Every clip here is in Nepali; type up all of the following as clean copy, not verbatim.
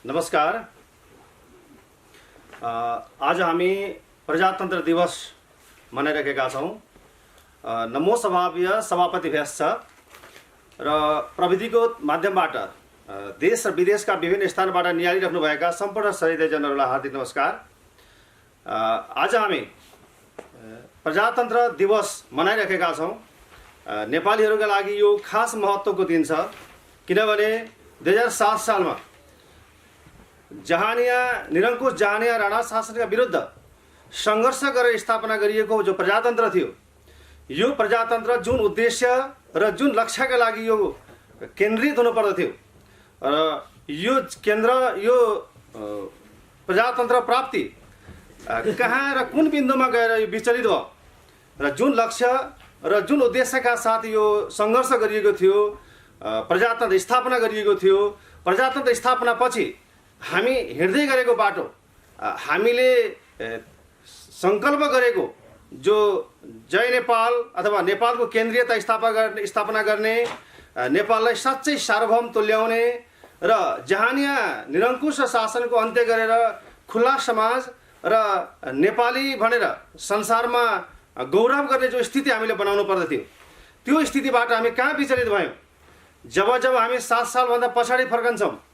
नमस्कार। आज हामी प्रजातन्त्र दिवस मनाइरहेका छौँ। नमो सभाव्य सभापतिभ्यास छ र प्रविधिको माध्यमबाट देश र विदेशका विभिन्न स्थानबाट निहालिराख्नुभएका सम्पूर्ण सहृदयजनहरूलाई हार्दिक नमस्कार। आज हामी प्रजातन्त्र दिवस मनाइरहेका छौँ। नेपालीहरूका लागि यो खास महत्त्वको दिन छ, किनभने 2007 सालमा निरङ्कुश जहानिया राणा शासनका विरुद्ध सङ्घर्ष गरेर स्थापना गरिएको जो प्रजातन्त्र थियो, यो प्रजातन्त्र जुन उद्देश्य र जुन लक्ष्यका लागि यो केन्द्रित हुनुपर्दथ्यो र यो प्रजातन्त्र प्राप्ति कहाँ र कुन बिन्दुमा गएर यो विचलित भयो र जुन लक्ष्य र जुन उद्देश्यका साथ यो सङ्घर्ष गरिएको थियो, प्रजातन्त्र स्थापना गरिएको थियो, प्रजातन्त्र स्थापना पछि हामी हिँड्दै गरेको बाटो, हामीले सङ्कल्प गरेको जो जय नेपाल अथवा नेपालको केन्द्रीयता स्थापना गर्ने, नेपाललाई साँच्चै सार्वभौम तुल्याउने र जहानिया निरङ्कुश शासनको अन्त्य गरेर खुल्ला समाज र नेपाली भनेर संसारमा गौरव गर्ने जो स्थिति हामीले बनाउनु पर्दथ्यो, त्यो स्थितिबाट हामी कहाँ विचलित भयौँ? जब हामी 7 सालभन्दा पछाडि फर्कन्छौँ,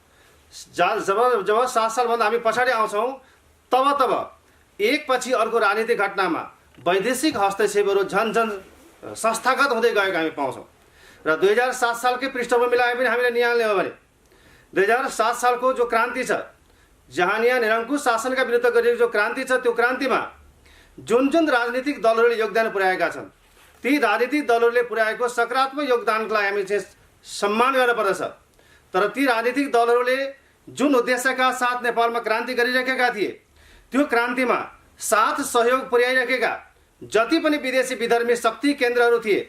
जब 7 सालभन्दा हामी पछाडि आउँछौँ, तब एक पछि अर्को राजनीतिक घटनामा वैदेशिक हस्तक्षेपहरू झन् संस्थागत हुँदै गएको हामी पाउँछौँ। र 2007 सालकै पृष्ठभूमिलाई पनि हामीले निहाल्ने हो भने 2007 सालको जो क्रान्ति छ, जहानिया निरङ्कुश शासनका विरुद्ध गरिएको जो क्रान्ति छ, त्यो क्रान्तिमा जुन राजनीतिक दलहरूले योगदान पुर्याएका छन्, ती राजनीतिक दलहरूले पुर्याएको सकारात्मक योगदानलाई हामी चाहिँ सम्मान गर्नुपर्दछ। तर ती राजनीतिक दलहरूले जुन उद्देश्यका साथ नेपालमा क्रान्ति गरिरहेका थिए, त्यो क्रान्तिमा साथ सहयोग पुर्याइरहेका जति पनि विदेशी विधर्मी शक्ति केन्द्रहरू थिए,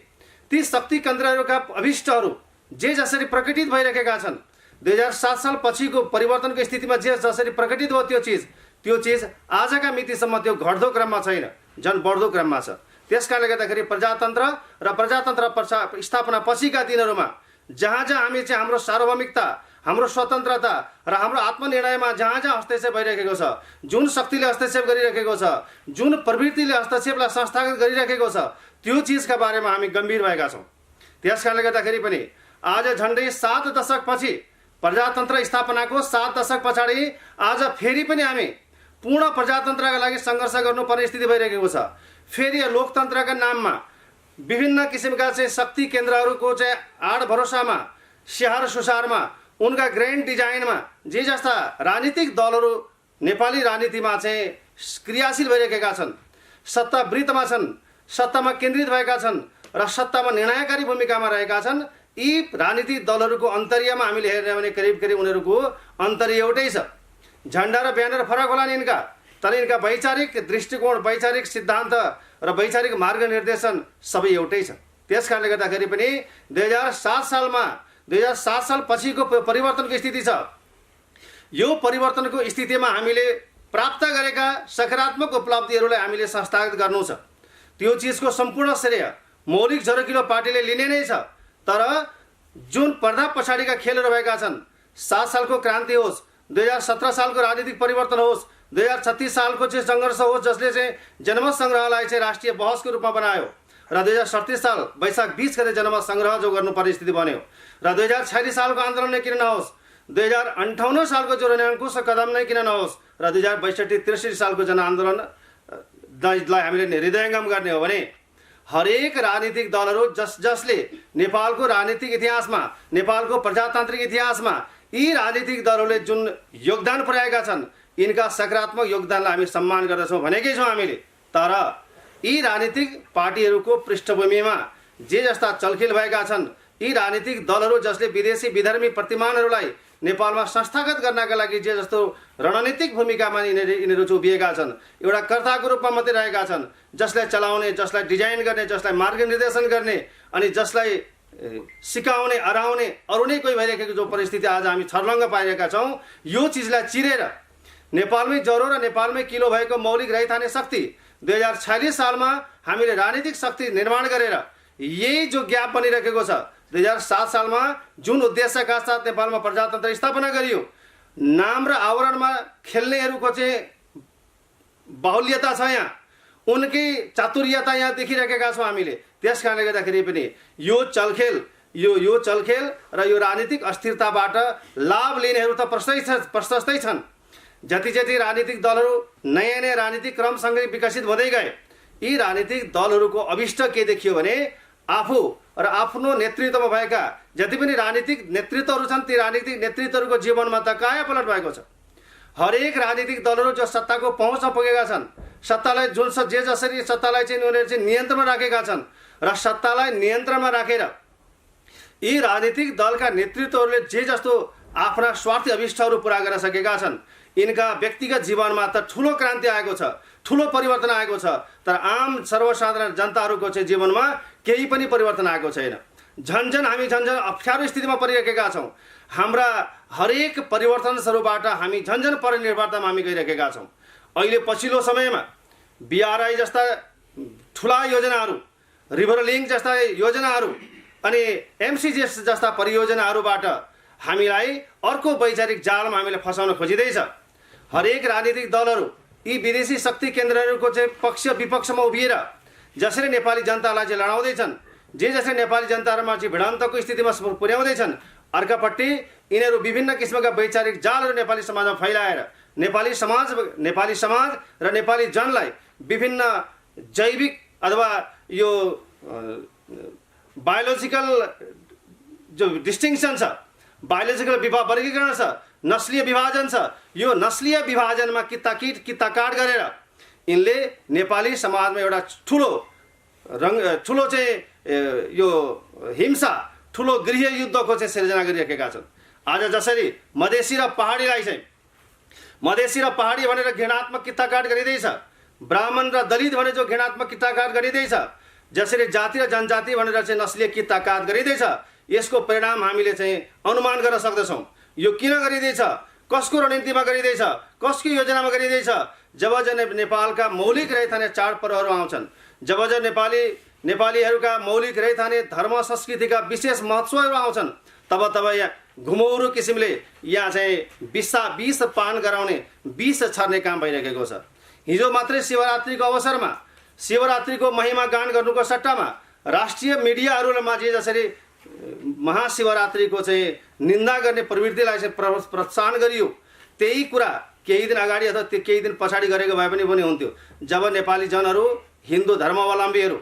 ती शक्ति केन्द्रहरूका अभिष्टहरू जे जसरी प्रकटित भइरहेका छन्, 2007 साल पछिको परिवर्तनको स्थितिमा जे जसरी प्रकटित हो, त्यो चिज आजका मितिसम्म त्यो घट्दो क्रममा छैन, झन् बढ्दो क्रममा छ। त्यसकारणले गर्दाखेरि प्रजातन्त्र र प्रजातन्त्र स्थापना पछिका दिनहरूमा जहाँ हामी चाहिँ हाम्रो सार्वभौमिकता, हाम्रो स्वतन्त्रता र हाम्रो आत्मनिर्णयमा जहाँ हस्तक्षेप भइरहेको छ, जुन शक्तिले हस्तक्षेप गरिरहेको छ, जुन प्रवृत्तिले हस्तक्षेपलाई संस्थागत गरिरहेको छ, त्यो चिजका बारेमा हामी गम्भीर भएका छौँ। त्यसकारणले गर्दाखेरि पनि आज झन्डै 7 दशकपछि, प्रजातन्त्र स्थापनाको 7 दशक पछाडि आज फेरि पनि हामी पूर्ण प्रजातन्त्रका लागि सङ्घर्ष गर्नुपर्ने स्थिति भइरहेको छ। फेरि लोकतन्त्रका नाममा विभिन्न किसिमका चाहिँ शक्ति केन्द्रहरूको चाहिँ आड भरोसामा, स्याहार सुसारमा, उनका ग्रान्ड डिजाइनमा जे जस्ता राजनीतिक दलहरू नेपाली राजनीतिमा चाहिँ क्रियाशील भइरहेका छन्, सत्तावृत्तमा छन्, सत्तामा केन्द्रित भएका छन् र सत्तामा निर्णयकारी भूमिकामा रहेका छन्, यी राजनीतिक दलहरूको अन्तर्यमा हामीले हेर्ने भने करिब उनीहरूको अन्तर्य एउटै छ। झन्डा र ब्यानर फरक होला नि यिनका, तर यिनका वैचारिक दृष्टिकोण, वैचारिक सिद्धान्त र वैचारिक मार्गनिर्देशन सबै एउटै छ। त्यसकारणले गर्दाखेरि पनि 2007 साल पछिको परिवर्तनको स्थिति छ। यो परिवर्तनको स्थितिमा हामीले प्राप्त गरेका सकारात्मक उपलब्धिहरूलाई हामीले संस्थागत गर्नु छ। त्यो चिजको सम्पूर्ण श्रेय मौलिक झरोकिलो पार्टीले लिने नै छ। तर जुन पर्दा पछाडिका खेलहरू भएका छन्, 7 सालको क्रान्ति होस्, 2017 सालको राजनीतिक परिवर्तन होस्, 2036 सालको चाहिँ सङ्घर्ष होस्, जसले चाहिँ जनमत सङ्ग्रहलाई चाहिँ राष्ट्रिय बहसको रूपमा बनायो र 2037 साल वैशाख 20 गते जनमत सङ्ग्रह जो गर्नुपर्ने स्थिति बन्यो र 2046 सालको आन्दोलन नै किन नहोस्, 2058 सालको जो निरङ्कुश कदम नै किन नहोस् र 2062-63 सालको जनआन्दोलनलाई हामीले हृदयङ्गम गर्ने हो भने हरेक राजनीतिक दलहरू जसले नेपालको राजनीतिक इतिहासमा, नेपालको प्रजातान्त्रिक इतिहासमा यी राजनीतिक दलहरूले जुन योगदान पुर्याएका छन्, यिनका सकारात्मक योगदानलाई हामी सम्मान गर्दछौँ भनेकै छौँ हामीले। तर यी राजनीतिक पार्टीहरूको पृष्ठभूमिमा जे जस्ता चलखेल भएका छन्, यी राजनीतिक दलहरू जसले विदेशी विधर्मी प्रतिमानहरूलाई नेपालमा संस्थागत गर्नका लागि जे जस्तो रणनीतिक भूमिकामा यिनीहरू उभिएका छन्, एउटा कर्ताको रूपमा मात्रै रहेका छन्, जसलाई चलाउने, जसलाई डिजाइन गर्ने, जसलाई मार्गनिर्देशन गर्ने अनि जसलाई सिकाउने, अराउने अरू नै कोही भइरहेको जो परिस्थिति आज हामी छर्लङ्ग पाइरहेका छौँ, यो चिजलाई चिरेर नेपालमै ज्वरो र नेपालमै किलो भएको मौलिक रहिथाने शक्ति 2046 सालमा हामीले राजनीतिक शक्ति निर्माण गरेर यही जो ग्याप बनिरहेको छ, 2007 सालमा जुन उद्देश्यका साथ नेपालमा प्रजातन्त्र स्थापना गरियो, नाम र आवरणमा खेल्नेहरूको चाहिँ बाहुल्यता छ। यहाँ उनकै चातुर्यता यहाँ देखिरहेका छौँ हामीले। त्यस कारणले गर्दाखेरि पनि यो चलखेल र यो राजनीतिक अस्थिरताबाट लाभ लिनेहरू त प्रशस्तै छन्। जति राजनीतिक दलहरू नयाँ राजनीतिक क्रमसँगै विकसित हुँदै गए, यी राजनीतिक दलहरूको अभिष्ट के देखियो भने आफू र आफ्नो नेतृत्वमा भएका जति पनि राजनीतिक नेतृत्वहरू छन्, ती राजनीतिक नेतृत्वहरूको जीवनमा त कायापलट भएको छ। हरेक राजनीतिक दलहरू जो सत्ताको पहुँचमा पुगेका छन्, सत्तालाई जसरी सत्तालाई चाहिँ उनीहरू चाहिँ नियन्त्रणमा राखेका छन् र सत्तालाई नियन्त्रणमा राखेर यी राजनीतिक दलका नेतृत्वहरूले जे जस्तो आफ्ना स्वार्थी अभिष्टहरू पुरा गर्न सकेका छन्, यिनका व्यक्तिगत जीवनमा त ठुलो क्रान्ति आएको छ, ठुलो परिवर्तन आएको छ। तर आम सर्वसाधारण जनताहरूको चाहिँ जीवनमा केही पनि परिवर्तन आएको छैन। झन्झन हामी अप्ठ्यारो स्थितिमा परिरहेका छौँ। हाम्रा हरेक परिवर्तनहरूबाट हामी झन्झन परिनिर्वार्तामा हामी गइरहेका छौँ। अहिले पछिल्लो समयमा BRI जस्ता ठुला योजनाहरू, रिभर लिङ्क जस्ता योजनाहरू अनि MCGS जस्ता परियोजनाहरूबाट हामीलाई अर्को वैचारिक जालमा हामीले फसाउन खोजिँदैछ। हरेक राजनीतिक दलहरू यी विदेशी शक्ति केन्द्रहरूको चाहिँ पक्ष विपक्षमा उभिएर जसरी नेपाली जनतालाई चाहिँ लडाउँदैछन्, जसरी नेपाली जनताहरूमा चाहिँ भिडन्तको स्थितिमा पुर्याउँदैछन्, अर्कापट्टि यिनीहरू विभिन्न किसिमका वैचारिक जालहरू नेपाली समाजमा फैलाएर नेपाली समाज र नेपाली जनलाई विभिन्न जैविक अथवा यो बायोलोजिकल जो डिस्टिङसन छ, बायोलोजिकल वर्गीकरण छ, नस्लीय विभाजन छ, यो नस्लीय विभाजनमा कित्ताकाट गरेर यिनले नेपाली समाजमा एउटा ठुलो चाहिँ यो हिंसा, ठुलो गृह युद्धको चाहिँ सिर्जना गरिरहेका छन्। आज जसरी मधेसी र पहाडी भनेर घृणात्मक कित्ताकाट गरिँदैछ, ब्राह्मण र दलित भनेर जो घृणात्मक कित्ताकाट गरिँदैछ, जसरी जाति र जनजाति भनेर चाहिँ नस्लीय कित्ताकाट गरिँदैछ, यसको परिणाम हामीले चाहिँ अनुमान गर्न सक्दछौँ। यो किन गरिँदैछ, कसको रणनीतिमा गरिँदैछ, कसको योजनामा गरिँदैछ? जब नेपालका मौलिक रहिरहने चाडपर्वहरू आउँछन्, जब नेपालीहरूका मौलिक रहिरहने धर्म संस्कृतिका विशेष महत्त्वहरू आउँछन्, तब यहाँ घुमौरो किसिमले यहाँ चाहिँ विष पान गराउने, विष छर्ने काम भइरहेको छ। हिजो मात्रै शिवरात्रिको अवसरमा शिवरात्रिको महिमा गान गर्नुको सट्टामा राष्ट्रिय मिडियाहरूमा जसरी महाशिवरात्रिको चाहिँ निन्दा गर्ने प्रवृत्तिलाई चाहिँ प्रोत्साहन गरियो, त्यही कुरा केही दिन अगाडि अथवा केही दिन पछाडि गरेको भए पनि हुन्थ्यो। जब नेपाली जनहरू हिन्दू धर्मावलम्बीहरू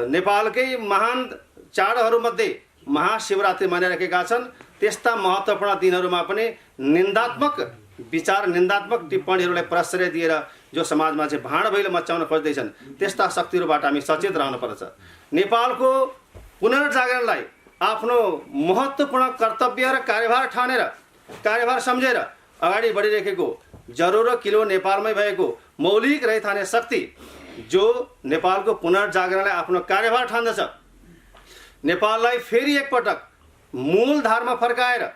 नेपालकै महान चाडहरूमध्ये महाशिवरात्रि मानिरहेका छन्, त्यस्ता महत्त्वपूर्ण दिनहरूमा पनि निन्दात्मक विचार, निन्दात्मक टिप्पणीहरूलाई प्रश्रय दिएर जो समाजमा चाहिँ भाँड भैलो मचाउन खोज्दैछन्, त्यस्ता शक्तिहरूबाट हामी सचेत रहनुपर्छ। नेपालको पुनर्जागरणलाई आफ्नो महत्त्वपूर्ण कर्तव्य र कार्यभार सम्झेर अगाडि बढिरहेको जरो किलो नेपालमै भएको मौलिक रहिरहने शक्ति जो नेपालको पुनर्जागरणलाई आफ्नो कार्यभार ठान्दछ, नेपाललाई फेरि एकपटक मूल धारमा फर्काएर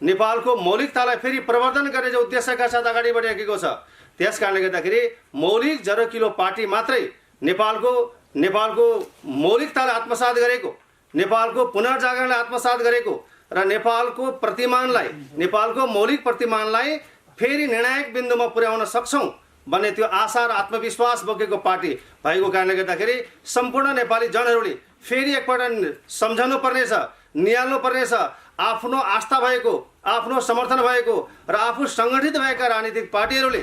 नेपालको मौलिकतालाई फेरि प्रवर्धन गर्ने जो उद्देश्यका साथ अगाडि बढिरहेको छ। त्यस कारणले गर्दाखेरि मौलिक जरो किलो पार्टी मात्रै नेपालको मौलिकतालाई आत्मसात गरेको, नेपालको पुनर्जागरणलाई आत्मसात गरेको र नेपालको मौलिक प्रतिमानलाई फेरि निर्णायक बिन्दुमा पुर्याउन सक्छौँ भन्ने त्यो आशा र आत्मविश्वास बोकेको पार्टी भएको कारणले गर्दाखेरि सम्पूर्ण नेपाली जनहरूले फेरि एकपल्ट सम्झनु पर्नेछ, निहाल्नु पर्नेछ। आफ्नो आस्था भएको, आफ्नो समर्थन भएको र आफू सङ्गठित भएका राजनीतिक पार्टीहरूले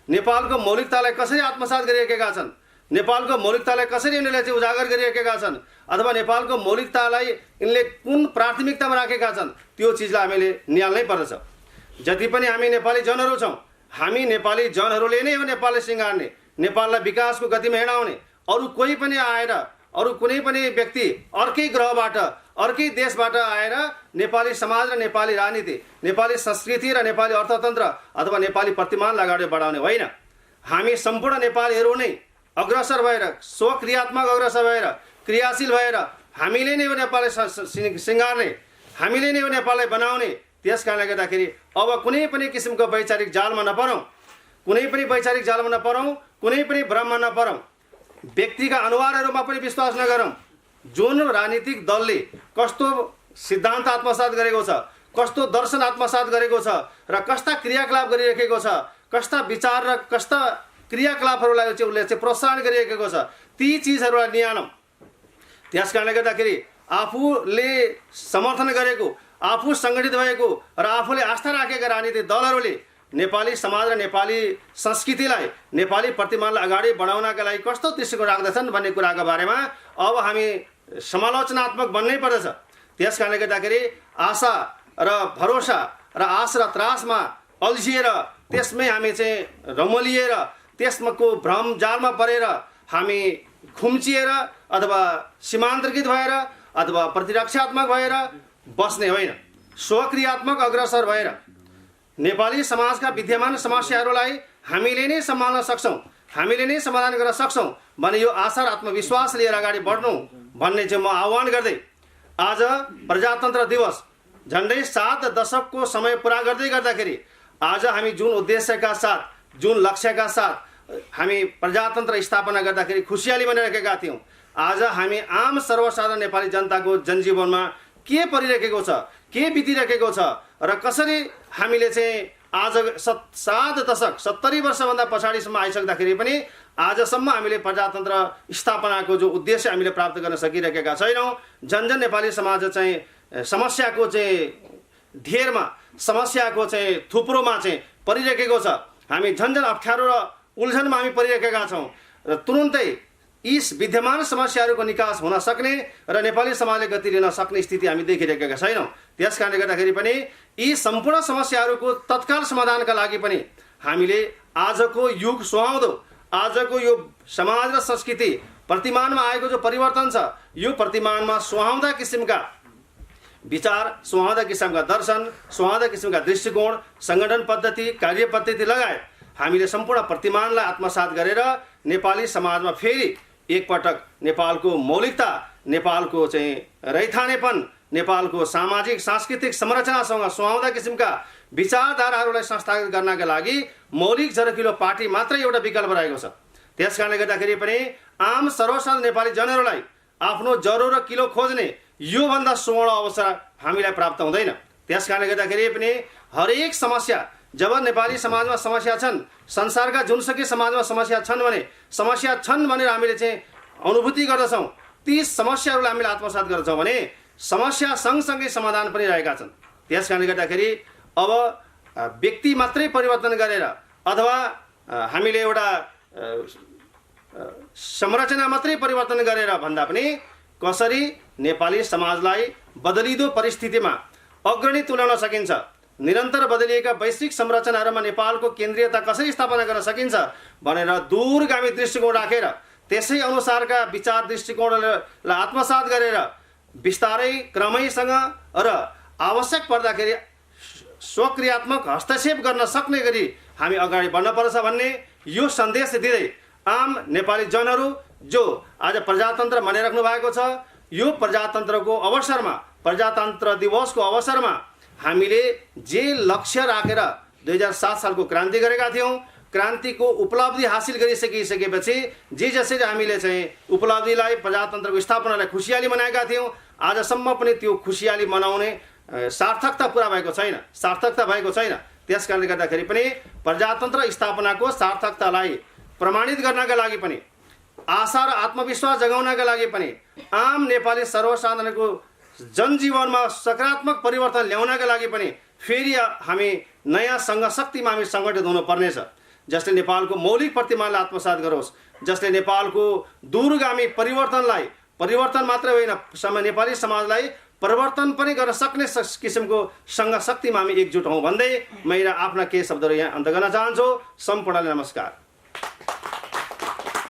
नेपालको मौलिकतालाई कसरी आत्मसात गरिरहेका छन्, नेपालको मौलिकतालाई कसरी यिनीहरूले चाहिँ उजागर गरिरहेका छन्, अथवा नेपालको मौलिकतालाई यिनले कुन प्राथमिकतामा राखेका छन्, त्यो चिजलाई हामीले निहाल्नै पर्दछ। जति पनि हामी नेपाली जनहरू छौँ, हामी नेपाली जनहरूले नै हो नेपाललाई सिँगार्ने, नेपाललाई विकासको गतिमा हिँडाउने। अरू कोही पनि आएर, अरू कुनै पनि व्यक्ति अर्कै ग्रहबाट, अर्कै देशबाट आएर नेपाली समाज र नेपाली राजनीति, नेपाली संस्कृति र नेपाली अर्थतन्त्र अथवा नेपाली प्रतिमानलाई अगाडि बढाउने होइन। हामी सम्पूर्ण नेपालीहरू नै अग्रसर भएर, स्वक्रियात्मक अग्रसर भएर, क्रियाशील भएर हामीले नै हो नेपाललाई सिँगार्ने, हामीले नै हो नेपाललाई बनाउने। त्यस कारणले गर्दाखेरि अब कुनै पनि किसिमको वैचारिक जालमा नपरौँ, कुनै पनि भ्रममा नपरौँ, व्यक्तिका अनुहारहरूमा पनि विश्वास नगरौँ। जुन राजनीतिक दलले कस्तो सिद्धान्त आत्मसात गरेको छ, कस्तो दर्शन आत्मसात गरेको छ र कस्ता क्रियाकलाप गरिरहेको छ, कस्ता विचार र कस्ता क्रियाकलापहरूलाई चाहिँ उसले चाहिँ प्रोत्साहन गरिरहेको छ, ती चिजहरूलाई निहालौँ। त्यस कारणले गर्दाखेरि आफूले समर्थन गरेको, आफू सङ्गठित भएको र आफूले आस्था राखेका राजनीतिक दलहरूले नेपाली समाज र नेपाली संस्कृतिलाई, नेपाली प्रतिमानलाई अगाडि बढाउनका लागि कस्तो दृष्टिकोण राख्दछन् भन्ने कुराको बारेमा अब हामी समालोचनात्मक बन्नै पर्दछ। त्यस कारणले गर्दाखेरि आशा र भरोसा र आश र त्रासमा अल्झिएर त्यसमै हामी चाहिँ रमलिएर त्यसको भ्रम जालमा परेर हामी खुम्चिएर अथवा सीमान्तरित भएर अथवा प्रतिरक्षात्मक भएर बस्ने होइन, स्वक्रियात्मक अग्रसर भएर नेपाली समाजका विद्यमान समस्याहरूलाई हामीले नै सम्हाल्न सक्छौँ, हामीले नै समाधान गर्न सक्छौँ भने यो आशा र आत्मविश्वास लिएर अगाडि बढ्नु भन्ने चाहिँ म आह्वान गर्दै आज प्रजातन्त्र दिवस झन्डै 7 दशकको समय पुरा गर्दै गर्दाखेरि आज हामी जुन उद्देश्यका साथ, जुन लक्ष्यका साथ हामी प्रजातन्त्र स्थापना गर्दाखेरि खुसियाली बनिरहेका थियौँ, आज हामी आम सर्वसाधारण नेपाली जनताको जनजीवनमा के परिरहेको छ, के बितिरहेको छ र कसरी हामीले चाहिँ आज 7 दशक 70 वर्षभन्दा पछाडिसम्म आइसक्दाखेरि पनि आजसम्म हामीले प्रजातन्त्र स्थापनाको जो उद्देश्य हामीले प्राप्त गर्न सकिरहेका छैनौँ। जन नेपाली समाज चाहिँ समस्याको चाहिँ ढेरमा, समस्याको चाहिँ थुप्रोमा चाहिँ परिरहेको छ। हामी झन् अप्ठ्यारो र उल्झनमा हामी परिरहेका छौँ र तुरुन्तै यी विद्यमान समस्याहरूको निकास हुन सक्ने र नेपाली समाजले गति लिन सक्ने स्थिति हामी देखिरहेका छैनौँ। त्यस कारणले गर्दाखेरि पनि यी सम्पूर्ण समस्याहरूको तत्काल समाधानका लागि पनि हामीले आजको युग सुहाउँदो, आजको यो समाज र संस्कृति प्रतिमानमा आएको जो परिवर्तन छ, यो प्रतिमानमा सुहाउँदा किसिमका विचार, सुहाउँदा किसिमका दर्शन, सुहाउँदा किसिमका दृष्टिकोण, सङ्गठन पद्धति, कार्य पद्धति लगायत हामीले सम्पूर्ण प्रतिमानलाई आत्मसात गरेर नेपाली समाजमा फेरि एकपटक नेपालको मौलिकता, नेपालको चाहिँ रैथानेपन, नेपालको सामाजिक सांस्कृतिक संरचनासँग सुहाउँदा किसिमका विचारधाराहरूलाई संस्थापित गर्नका लागि मौलिक जरकिलो पार्टी मात्रै एउटा विकल्प रहेको छ। त्यस कारणले गर्दाखेरि पनि आम सर्वसाधारण नेपाली जनहरूलाई आफ्नो जरो र किलो खोज्ने योभन्दा सुवर्ण अवसर हामीलाई प्राप्त हुँदैन। त्यस कारणले गर्दाखेरि पनि हरेक समस्या, जब नेपाली समाजमा समस्या छन्, संसारका जुनसुकै समाजमा समस्या छन् भने समस्या छन् भनेर हामीले चाहिँ अनुभूति गर्दछौँ, ती समस्याहरूलाई हामीले आत्मसात गर्छौँ भने समस्या सँगसँगै समाधान पनि रहेका छन्। त्यस कारणले गर्दाखेरि अब व्यक्ति मात्रै परिवर्तन गरेर अथवा हामीले एउटा संरचना मात्रै परिवर्तन गरेर भन्दा पनि कसरी नेपाली समाजलाई बदलिदो परिस्थितिमा अग्रणी तुल्याउन सकिन्छ, निरन्तर बदलिएका वैश्विक संरचनाहरूमा नेपालको केन्द्रीयता कसरी स्थापना गर्न सकिन्छ भनेर दूरगामी दृष्टिकोण राखेर त्यसै अनुसारका विचार दृष्टिकोणलाई आत्मसात गरेर बिस्तारै क्रमैसँग र आवश्यक पर्दाखेरि स्वक्रियात्मक हस्तक्षेप गर्न सक्ने गरी हामी अगाडि बढ्नुपर्छ भन्ने यो सन्देश दिँदै आम नेपाली जनहरू जो आज प्रजातन्त्र मनाइराख्नु भएको छ, यो प्रजातन्त्रको अवसरमा, प्रजातन्त्र दिवसको अवसरमा हामीले जे लक्ष्य राखेर 2007 सालको क्रान्ति गरेका थियौँ, क्रान्तिको उपलब्धि हासिल गरिसकेपछि जे जसरी हामीले चाहिँ उपलब्धिलाई, प्रजातन्त्रको स्थापनालाई खुसियाली मनाएका थियौँ, आजसम्म पनि त्यो खुसियाली मनाउने सार्थकता पुरा भएको छैन, सार्थकता भएको छैन। त्यस कारणले गर्दाखेरि पनि प्रजातन्त्र स्थापनाको सार्थकतालाई प्रमाणित गर्नका लागि पनि, आशा र आत्मविश्वास जगाउनका लागि पनि, आम नेपाली सर्वसाधारणको जनजीवनमा सकारात्मक परिवर्तन ल्याउनका लागि पनि फेरि हामी नयाँ सङ्घशक्तिमा हामी सङ्गठित हुनुपर्नेछ, जसले नेपालको मौलिक प्रतिमानलाई आत्मसात गरोस्, जसले नेपालको दूरगामी परिवर्तनलाई, परिवर्तन मात्रै होइन नेपाली समाजलाई परिवर्तन पनि गर्न सक्ने किसिमको सङ्घशक्तिमा हामी एकजुट हौँ भन्दै मेरा आफ्ना केही शब्दहरू यहाँ अन्त गर्न चाहन्छु। सम्पूर्णलाई नमस्कार।